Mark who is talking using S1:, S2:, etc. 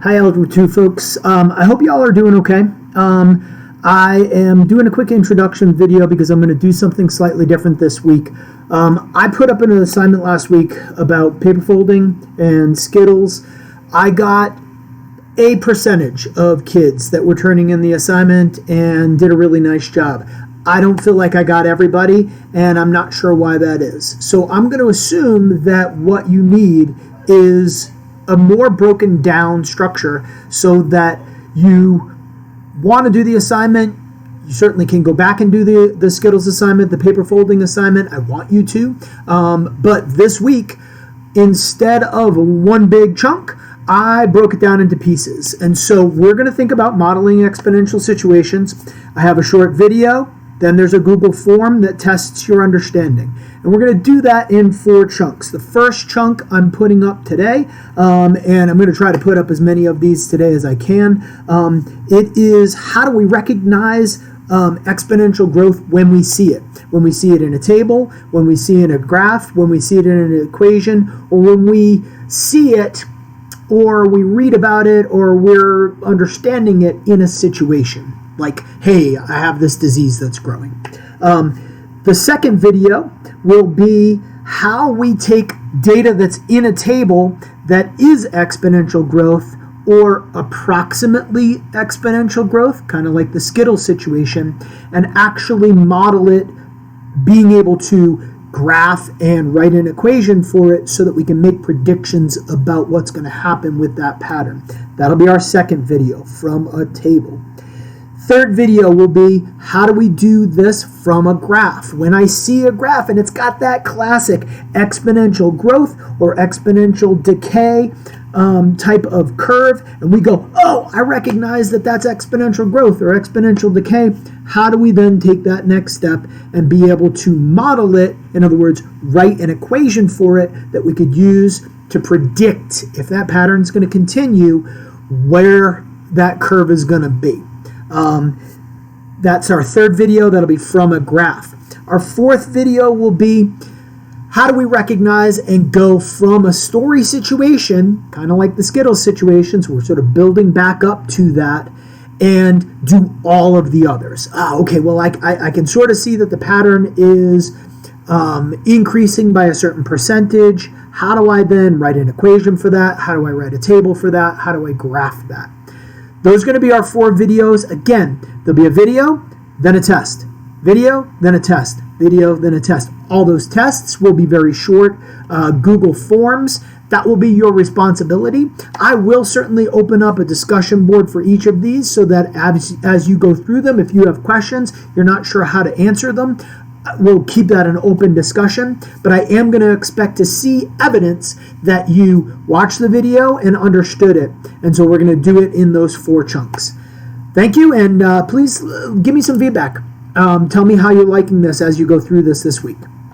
S1: Hi, Algebra 2 folks. I hope y'all are doing okay. I am doing a quick introduction video because I'm going to do something slightly different this week. I put up an assignment last week about paper folding and Skittles. I got a percentage of kids that were turning in the assignment and did a really nice job. I don't feel like I got everybody, and I'm not sure why that is. So I'm going to assume that what you need is a more broken down structure so that you want to do the assignment. You certainly can go back and do the Skittles assignment, the paper folding assignment. I want you to. But this week, instead of one big chunk, I broke it down into pieces. And so we're going to think about modeling exponential situations. I have a short video. Then there's a Google form that tests your understanding. And we're going to do that in 4 chunks. The first chunk I'm putting up today, and I'm going to try to put up as many of these today as I can. It is how do we recognize exponential growth when we see it? When we see it in a table, when we see it in a graph, when we see it in an equation, or when we see it or we read about it or we're understanding it in a situation. Like, hey, I have this disease that's growing. The second video will be how we take data that's in a table that is exponential growth or approximately exponential growth, kind of like the Skittles situation, and actually model it, being able to graph and write an equation for it so that we can make predictions about what's going to happen with that pattern. That'll be our second video from a table. Third video will be how do we do this from a graph? When I see a graph and it's got that classic exponential growth or exponential decay type of curve, and we go, oh, I recognize that that's exponential growth or exponential decay. How do we then take that next step and be able to model it? In other words, write an equation for it that we could use to predict if that pattern is going to continue, where that curve is going to be. That's our third video. That'll be from a graph. Our fourth video will be how do we recognize and go from a story situation, kind of like the Skittles situations, we're sort of building back up to that, and do all of the others. Okay, well, I can sort of see that the pattern is increasing by a certain percentage. How do I then write an equation for that? How do I write a table for that? How do I graph that? Those are going to be our 4 videos. Again, there'll be a video, then a test. Video, then a test. Video, then a test. All those tests will be very short. Google Forms, that will be your responsibility. I will certainly open up a discussion board for each of these so that as you go through them, if you have questions, you're not sure how to answer them, we'll keep that an open discussion, but I am going to expect to see evidence that you watched the video and understood it. And so we're going to do it in those 4 chunks. Thank you, and please give me some feedback. Tell me how you're liking this as you go through this week.